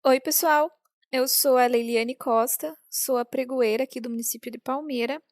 Oi, pessoal. Eu sou a Leiliane Costa, sou a pregoeira aqui do município de Palmeira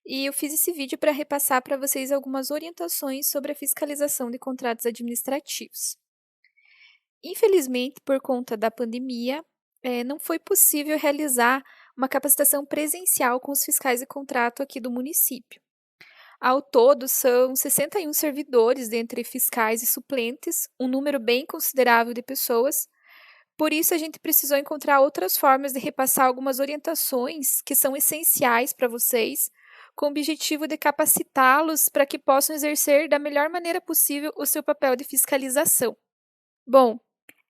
e eu fiz esse vídeo para repassar para vocês algumas orientações sobre a fiscalização de contratos administrativos. Infelizmente, por conta da pandemia, não foi possível realizar uma capacitação presencial com os fiscais de contrato aqui do município. Ao todo, são 61 servidores, dentre fiscais e suplentes, um número bem considerável de pessoas. Por isso, a gente precisou encontrar outras formas de repassar algumas orientações que são essenciais para vocês, com o objetivo de capacitá-los para que possam exercer da melhor maneira possível o seu papel de fiscalização. Bom,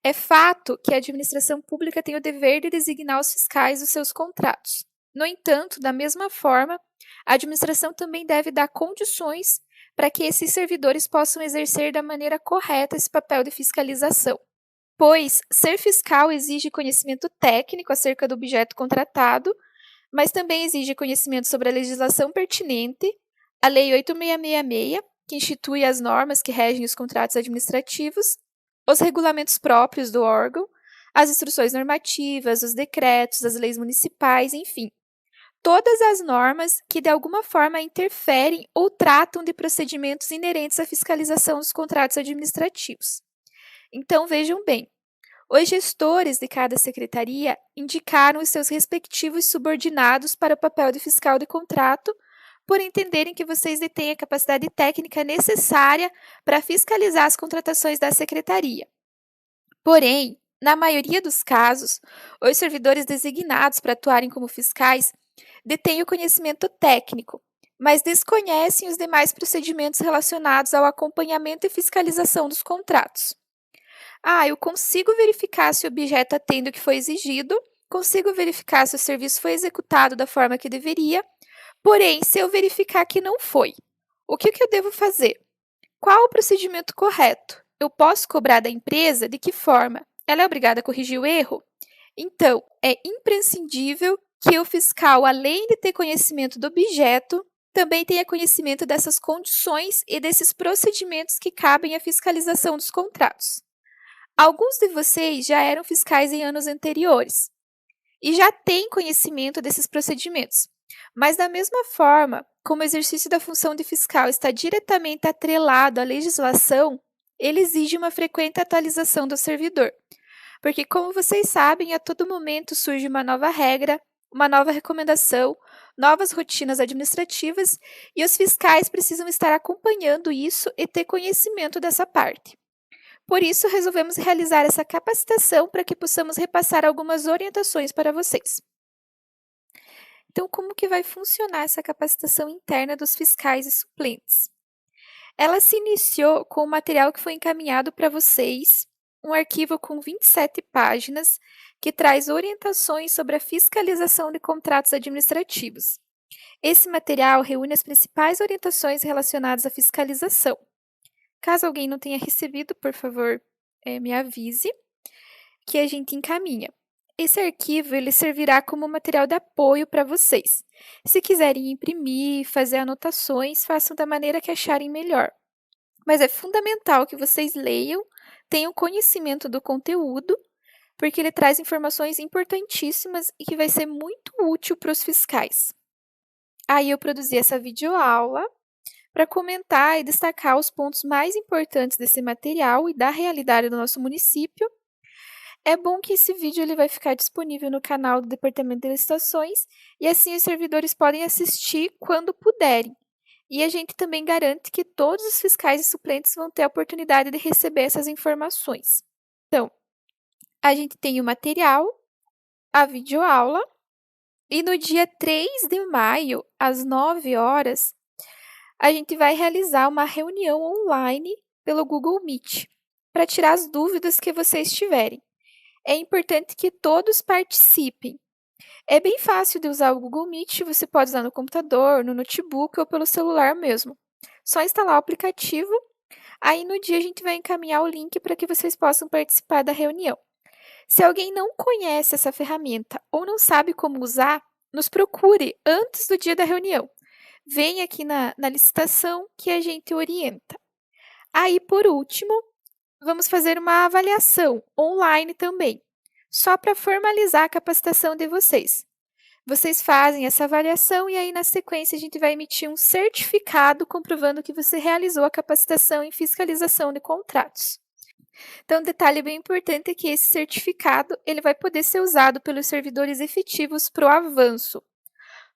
é fato que a administração pública tem o dever de designar os fiscais dos seus contratos. No entanto, da mesma forma, a administração também deve dar condições para que esses servidores possam exercer da maneira correta esse papel de fiscalização. Pois ser fiscal exige conhecimento técnico acerca do objeto contratado, mas também exige conhecimento sobre a legislação pertinente, a Lei 8666, que institui as normas que regem os contratos administrativos, os regulamentos próprios do órgão, as instruções normativas, os decretos, as leis municipais, enfim, todas as normas que de alguma forma interferem ou tratam de procedimentos inerentes à fiscalização dos contratos administrativos. Então, vejam bem, os gestores de cada secretaria indicaram os seus respectivos subordinados para o papel de fiscal de contrato, por entenderem que vocês detêm a capacidade técnica necessária para fiscalizar as contratações da secretaria. Porém, na maioria dos casos, os servidores designados para atuarem como fiscais detêm o conhecimento técnico, mas desconhecem os demais procedimentos relacionados ao acompanhamento e fiscalização dos contratos. Eu consigo verificar se o objeto atende o que foi exigido, consigo verificar se o serviço foi executado da forma que deveria, porém, se eu verificar que não foi, o que eu devo fazer? Qual o procedimento correto? Eu posso cobrar da empresa? De que forma? Ela é obrigada a corrigir o erro? Então, é imprescindível que o fiscal, além de ter conhecimento do objeto, também tenha conhecimento dessas condições e desses procedimentos que cabem à fiscalização dos contratos. Alguns de vocês já eram fiscais em anos anteriores e já têm conhecimento desses procedimentos. Mas, da mesma forma, como o exercício da função de fiscal está diretamente atrelado à legislação, ele exige uma frequente atualização do servidor. Porque, como vocês sabem, a todo momento surge uma nova regra, uma nova recomendação, novas rotinas administrativas e os fiscais precisam estar acompanhando isso e ter conhecimento dessa parte. Por isso, resolvemos realizar essa capacitação para que possamos repassar algumas orientações para vocês. Então, como que vai funcionar essa capacitação interna dos fiscais e suplentes? Ela se iniciou com o material que foi encaminhado para vocês, um arquivo com 27 páginas, que traz orientações sobre a fiscalização de contratos administrativos. Esse material reúne as principais orientações relacionadas à fiscalização. Caso alguém não tenha recebido, por favor, me avise, que a gente encaminha. Esse arquivo ele servirá como material de apoio para vocês. Se quiserem imprimir, fazer anotações, façam da maneira que acharem melhor. Mas é fundamental que vocês leiam, tenham conhecimento do conteúdo, porque ele traz informações importantíssimas e que vai ser muito útil para os fiscais. Aí eu produzi essa videoaula para comentar e destacar os pontos mais importantes desse material e da realidade do nosso município. É bom que esse vídeo ele vai ficar disponível no canal do Departamento de Licitações e assim os servidores podem assistir quando puderem. E a gente também garante que todos os fiscais e suplentes vão ter a oportunidade de receber essas informações. Então, a gente tem o material, a videoaula, e no dia 3 de maio, às 9 horas, a gente vai realizar uma reunião online pelo Google Meet, para tirar as dúvidas que vocês tiverem. É importante que todos participem. É bem fácil de usar o Google Meet, você pode usar no computador, no notebook ou pelo celular mesmo. Só instalar o aplicativo, aí no dia a gente vai encaminhar o link para que vocês possam participar da reunião. Se alguém não conhece essa ferramenta ou não sabe como usar, nos procure antes do dia da reunião. Venha aqui na licitação que a gente orienta. Aí, por último, vamos fazer uma avaliação online também. só para formalizar a capacitação de vocês. Vocês fazem essa avaliação e aí, na sequência, a gente vai emitir um certificado comprovando que você realizou a capacitação em fiscalização de contratos. Então, um detalhe bem importante é que esse certificado ele vai poder ser usado pelos servidores efetivos para o avanço.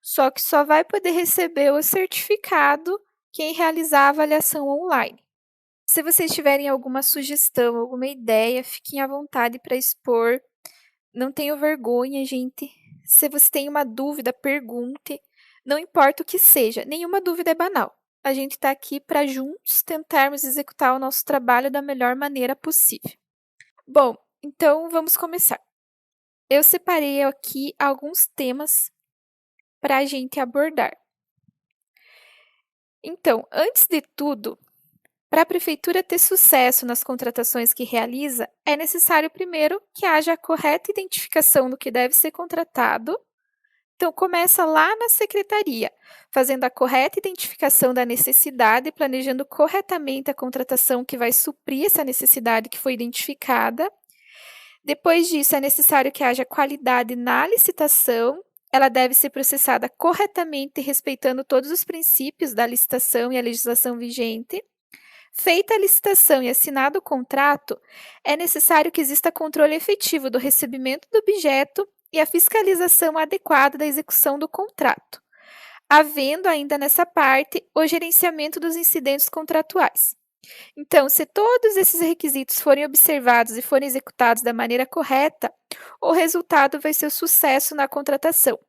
Só que só vai poder receber o certificado quem realizar a avaliação online. Se vocês tiverem alguma sugestão, alguma ideia, fiquem à vontade para expor. Não tenham vergonha, gente. Se você tem uma dúvida, pergunte. Não importa o que seja, nenhuma dúvida é banal. A gente está aqui para juntos tentarmos executar o nosso trabalho da melhor maneira possível. Bom, então vamos começar. Eu separei aqui alguns temas para a gente abordar. Então, antes de tudo, para a prefeitura ter sucesso nas contratações que realiza, é necessário primeiro que haja a correta identificação do que deve ser contratado. Então, começa lá na secretaria, fazendo a correta identificação da necessidade, planejando corretamente a contratação que vai suprir essa necessidade que foi identificada. Depois disso, é necessário que haja qualidade na licitação. Ela deve ser processada corretamente, respeitando todos os princípios da licitação e a legislação vigente. Feita a licitação e assinado o contrato, é necessário que exista controle efetivo do recebimento do objeto e a fiscalização adequada da execução do contrato, havendo ainda nessa parte o gerenciamento dos incidentes contratuais. Então, se todos esses requisitos forem observados e forem executados da maneira correta, o resultado vai ser o sucesso na contratação.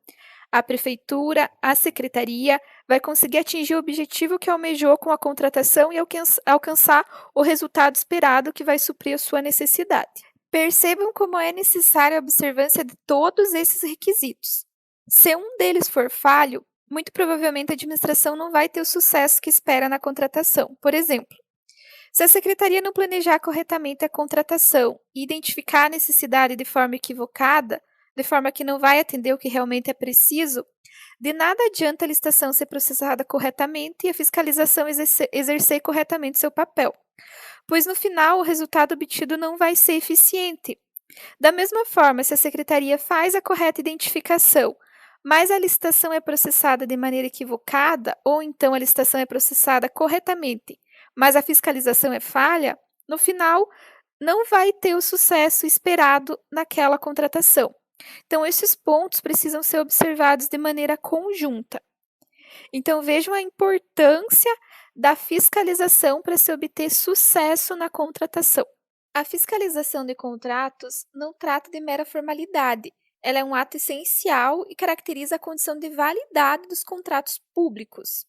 A prefeitura, a secretaria, vai conseguir atingir o objetivo que almejou com a contratação e alcançar o resultado esperado que vai suprir a sua necessidade. Percebam como é necessária a observância de todos esses requisitos. Se um deles for falho, muito provavelmente a administração não vai ter o sucesso que espera na contratação. Por exemplo, se a secretaria não planejar corretamente a contratação e identificar a necessidade de forma equivocada, de forma que não vai atender o que realmente é preciso, de nada adianta a licitação ser processada corretamente e a fiscalização exercer corretamente seu papel, pois no final o resultado obtido não vai ser eficiente. Da mesma forma, se a secretaria faz a correta identificação, mas a licitação é processada de maneira equivocada, ou então a licitação é processada corretamente, mas a fiscalização é falha, no final não vai ter o sucesso esperado naquela contratação. Então, esses pontos precisam ser observados de maneira conjunta. Então, vejam a importância da fiscalização para se obter sucesso na contratação. A fiscalização de contratos não trata de mera formalidade. Ela é um ato essencial e caracteriza a condição de validade dos contratos públicos.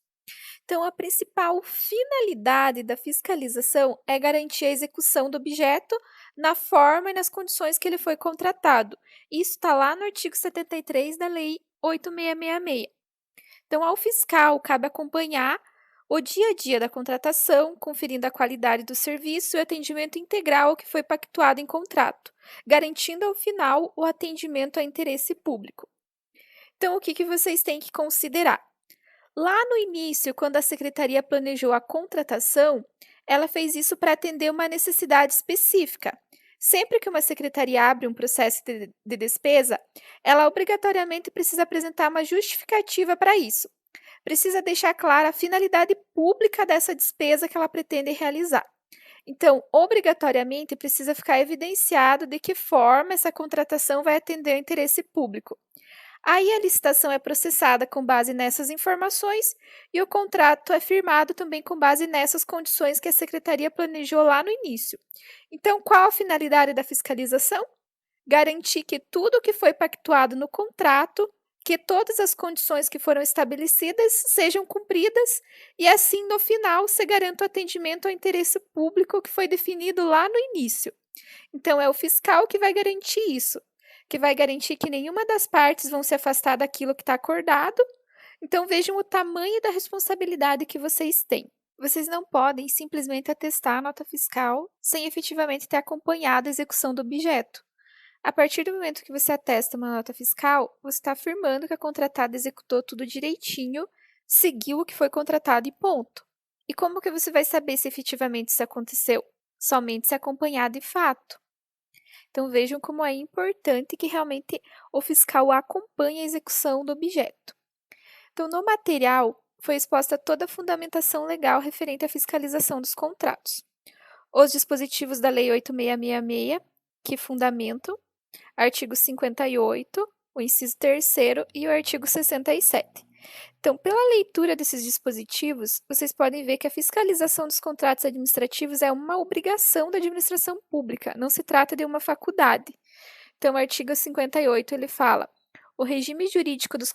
Então, a principal finalidade da fiscalização é garantir a execução do objeto na forma e nas condições que ele foi contratado. Isso está lá no artigo 73 da Lei 8666. Então, ao fiscal, cabe acompanhar o dia a dia da contratação, conferindo a qualidade do serviço e o atendimento integral ao que foi pactuado em contrato, garantindo ao final o atendimento a interesse público. Então, o que vocês têm que considerar? Lá no início, quando a secretaria planejou a contratação, ela fez isso para atender uma necessidade específica. Sempre que uma secretaria abre um processo de despesa, ela obrigatoriamente precisa apresentar uma justificativa para isso. Precisa deixar clara a finalidade pública dessa despesa que ela pretende realizar. Então, obrigatoriamente precisa ficar evidenciado de que forma essa contratação vai atender o interesse público. Aí a licitação é processada com base nessas informações e o contrato é firmado também com base nessas condições que a secretaria planejou lá no início. Então, qual a finalidade da fiscalização? Garantir que tudo o que foi pactuado no contrato, que todas as condições que foram estabelecidas sejam cumpridas e assim, no final, se garanta o atendimento ao interesse público que foi definido lá no início. Então, é o fiscal que vai garantir isso, que vai garantir que nenhuma das partes vão se afastar daquilo que está acordado. Então, vejam o tamanho da responsabilidade que vocês têm. Vocês não podem simplesmente atestar a nota fiscal sem efetivamente ter acompanhado a execução do objeto. A partir do momento que você atesta uma nota fiscal, você está afirmando que a contratada executou tudo direitinho, seguiu o que foi contratado e ponto. E como que você vai saber se efetivamente isso aconteceu? Somente se acompanhar de fato. Então vejam como é importante que realmente o fiscal acompanhe a execução do objeto. Então, no material, foi exposta toda a fundamentação legal referente à fiscalização dos contratos. Os dispositivos da Lei 8666, que fundamentam, artigo 58, o inciso 3º e o artigo 67. Então, pela leitura desses dispositivos, vocês podem ver que a fiscalização dos contratos administrativos é uma obrigação da administração pública, não se trata de uma faculdade. Então, o artigo 58 ele fala: o regime jurídico dos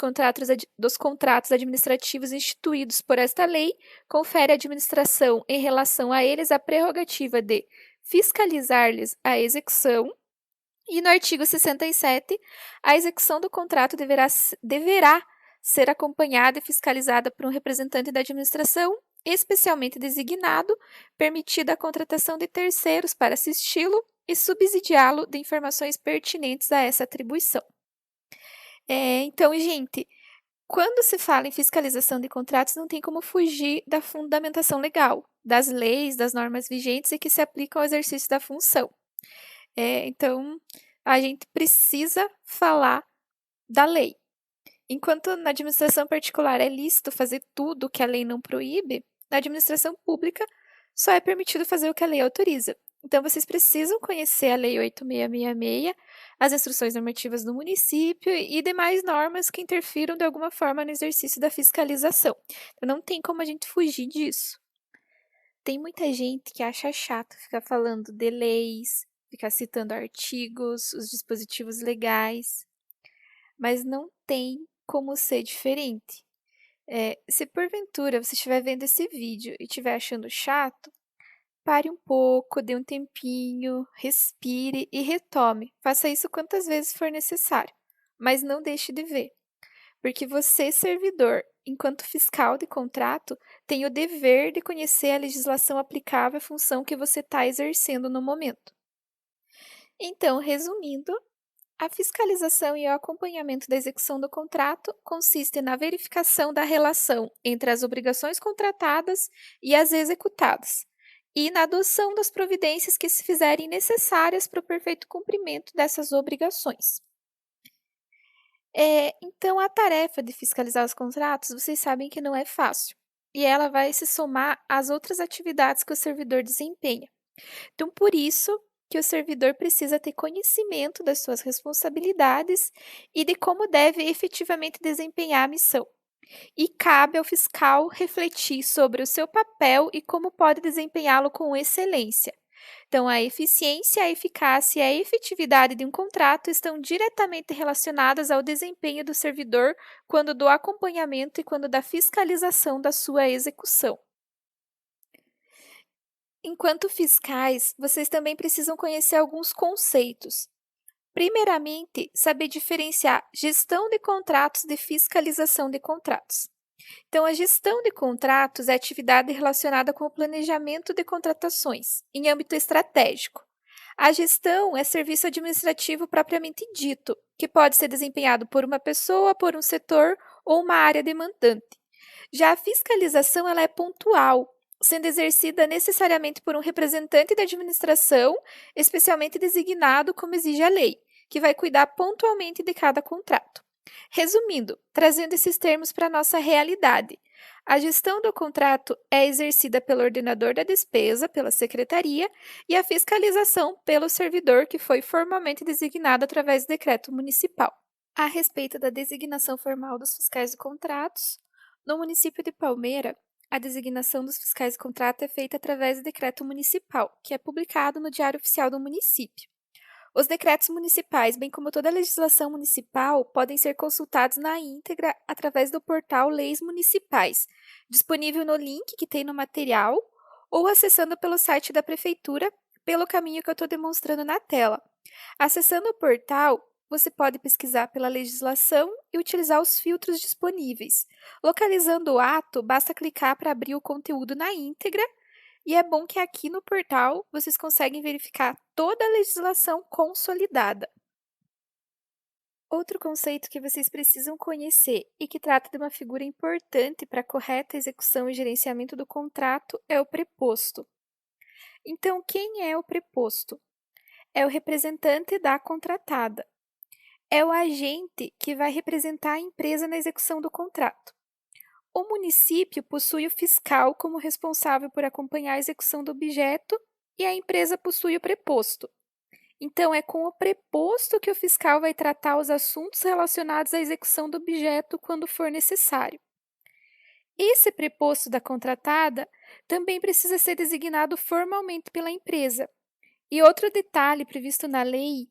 contratos administrativos instituídos por esta lei confere à administração, em relação a eles, a prerrogativa de fiscalizar-lhes a execução. E no artigo 67, a execução do contrato deverá ser acompanhada e fiscalizada por um representante da administração, especialmente designado, permitida a contratação de terceiros para assisti-lo e subsidiá-lo de informações pertinentes a essa atribuição. Então, gente, quando se fala em fiscalização de contratos, não tem como fugir da fundamentação legal, das leis, das normas vigentes e que se aplicam ao exercício da função. Então, a gente precisa falar da lei. Enquanto na administração particular é lícito fazer tudo o que a lei não proíbe, na administração pública só é permitido fazer o que a lei autoriza. Então, vocês precisam conhecer a Lei 8666, as instruções normativas do município e demais normas que interfiram de alguma forma no exercício da fiscalização. Então, não tem como a gente fugir disso. Tem muita gente que acha chato ficar falando de leis, ficar citando artigos, os dispositivos legais, mas não tem como ser diferente. Se porventura você estiver vendo esse vídeo e estiver achando chato, pare um pouco, dê um tempinho, respire e retome. Faça isso quantas vezes for necessário, mas não deixe de ver, porque você, servidor, enquanto fiscal de contrato, tem o dever de conhecer a legislação aplicável à função que você está exercendo no momento. Então, resumindo, a fiscalização e o acompanhamento da execução do contrato consiste na verificação da relação entre as obrigações contratadas e as executadas, e na adoção das providências que se fizerem necessárias para o perfeito cumprimento dessas obrigações. Então, a tarefa de fiscalizar os contratos, vocês sabem que não é fácil, e ela vai se somar às outras atividades que o servidor desempenha. Então, por isso que o servidor precisa ter conhecimento das suas responsabilidades e de como deve efetivamente desempenhar a missão. E cabe ao fiscal refletir sobre o seu papel e como pode desempenhá-lo com excelência. Então, a eficiência, a eficácia e a efetividade de um contrato estão diretamente relacionadas ao desempenho do servidor quando do acompanhamento e quando da fiscalização da sua execução. Enquanto fiscais, vocês também precisam conhecer alguns conceitos. Primeiramente, saber diferenciar gestão de contratos de fiscalização de contratos. Então, a gestão de contratos é atividade relacionada com o planejamento de contratações, em âmbito estratégico. A gestão é serviço administrativo propriamente dito, que pode ser desempenhado por uma pessoa, por um setor ou uma área demandante. Já a fiscalização ela é pontual, sendo exercida necessariamente por um representante da administração, especialmente designado como exige a lei, que vai cuidar pontualmente de cada contrato. Resumindo, trazendo esses termos para a nossa realidade, a gestão do contrato é exercida pelo ordenador da despesa, pela secretaria, e a fiscalização pelo servidor que foi formalmente designado através do decreto municipal. A respeito da designação formal dos fiscais de contratos, no município de Palmeira, a designação dos fiscais de contrato é feita através do decreto municipal, que é publicado no Diário Oficial do município. Os decretos municipais, bem como toda a legislação municipal, podem ser consultados na íntegra através do portal Leis Municipais, disponível no link que tem no material, ou acessando pelo site da Prefeitura, pelo caminho que eu estou demonstrando na tela. Acessando o portal, você pode pesquisar pela legislação e utilizar os filtros disponíveis. Localizando o ato, basta clicar para abrir o conteúdo na íntegra, e é bom que aqui no portal vocês conseguem verificar toda a legislação consolidada. Outro conceito que vocês precisam conhecer e que trata de uma figura importante para a correta execução e gerenciamento do contrato é o preposto. Então, quem é o preposto? é o representante da contratada. É o agente que vai representar a empresa na execução do contrato. O município possui o fiscal como responsável por acompanhar a execução do objeto e a empresa possui o preposto. Então, é com o preposto que o fiscal vai tratar os assuntos relacionados à execução do objeto quando for necessário. Esse preposto da contratada também precisa ser designado formalmente pela empresa. E outro detalhe previsto na lei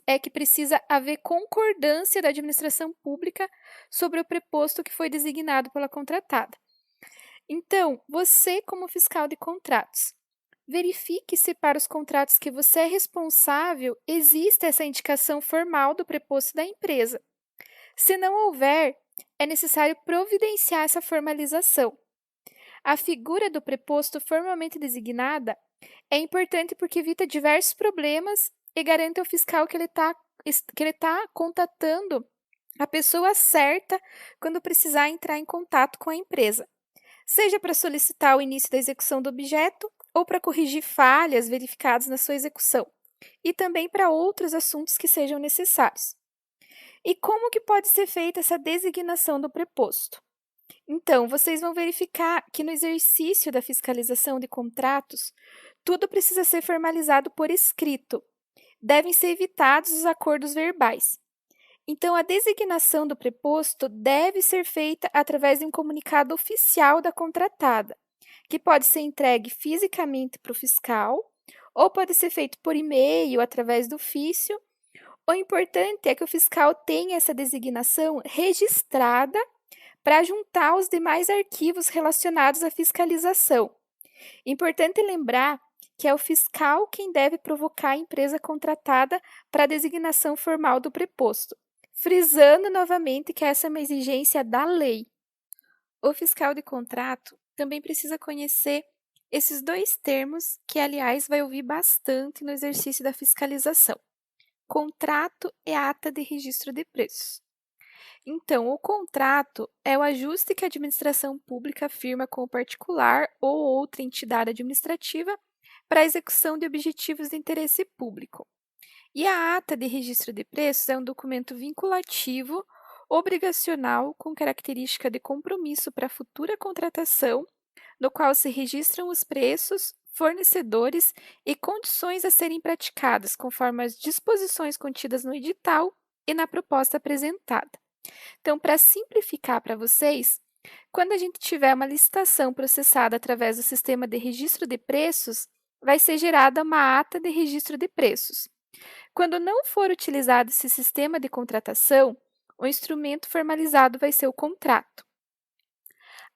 é que precisa haver concordância da administração pública sobre o preposto que foi designado pela contratada. Então, você, como fiscal de contratos, verifique se para os contratos que você é responsável existe essa indicação formal do preposto da empresa. Se não houver, é necessário providenciar essa formalização. A figura do preposto formalmente designada é importante porque evita diversos problemas e garante ao fiscal que ele está contatando a pessoa certa quando precisar entrar em contato com a empresa, seja para solicitar o início da execução do objeto ou para corrigir falhas verificadas na sua execução, e também para outros assuntos que sejam necessários. E como que pode ser feita essa designação do preposto? Então, vocês vão verificar que no exercício da fiscalização de contratos, tudo precisa ser formalizado por escrito. Devem ser evitados os acordos verbais. Então, a designação do preposto deve ser feita através de um comunicado oficial da contratada, que pode ser entregue fisicamente para o fiscal, ou pode ser feito por e-mail, através do ofício. O importante é que o fiscal tenha essa designação registrada para juntar os demais arquivos relacionados à fiscalização. Importante lembrar que é o fiscal quem deve provocar a empresa contratada para a designação formal do preposto, frisando novamente que essa é uma exigência da lei. O fiscal de contrato também precisa conhecer esses dois termos que, aliás, vai ouvir bastante no exercício da fiscalização: contrato e ata de registro de preços. Então, o contrato é o ajuste que a administração pública firma com o particular ou outra entidade administrativa para a execução de objetivos de interesse público. E a ata de registro de preços é um documento vinculativo, obrigacional, com característica de compromisso para a futura contratação, no qual se registram os preços, fornecedores e condições a serem praticadas, conforme as disposições contidas no edital e na proposta apresentada. Então, para simplificar para vocês, quando a gente tiver uma licitação processada através do sistema de registro de preços, vai ser gerada uma ata de registro de preços. Quando não for utilizado esse sistema de contratação, o instrumento formalizado vai ser o contrato.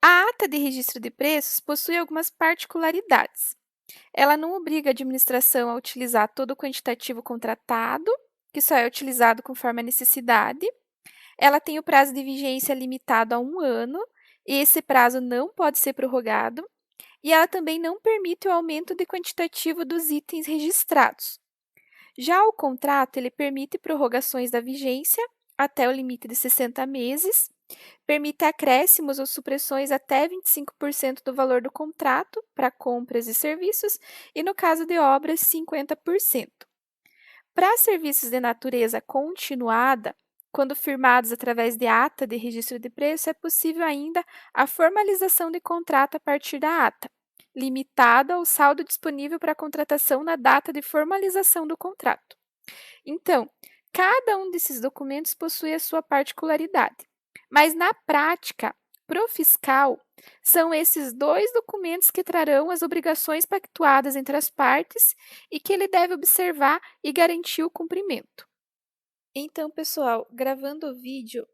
A ata de registro de preços possui algumas particularidades. Ela não obriga a administração a utilizar todo o quantitativo contratado, que só é utilizado conforme a necessidade. Ela tem o prazo de vigência limitado a 1 ano, e esse prazo não pode ser prorrogado. E ela também não permite o aumento de quantitativo dos itens registrados. Já o contrato, ele permite prorrogações da vigência até o limite de 60 meses, permite acréscimos ou supressões até 25% do valor do contrato para compras e serviços e, no caso de obras, 50%. Para serviços de natureza continuada, quando firmados através de ata de registro de preço, é possível ainda a formalização de contrato a partir da ata, limitada ao saldo disponível para contratação na data de formalização do contrato. Então, cada um desses documentos possui a sua particularidade, mas na prática, para o fiscal, são esses dois documentos que trarão as obrigações pactuadas entre as partes e que ele deve observar e garantir o cumprimento. Então, pessoal, gravando o vídeo,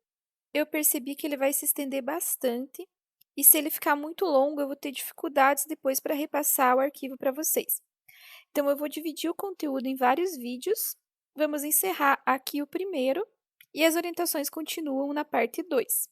eu percebi que ele vai se estender bastante, e se ele ficar muito longo, eu vou ter dificuldades depois para repassar o arquivo para vocês. Então, eu vou dividir o conteúdo em vários vídeos. Vamos encerrar aqui o primeiro, e as orientações continuam na parte 2.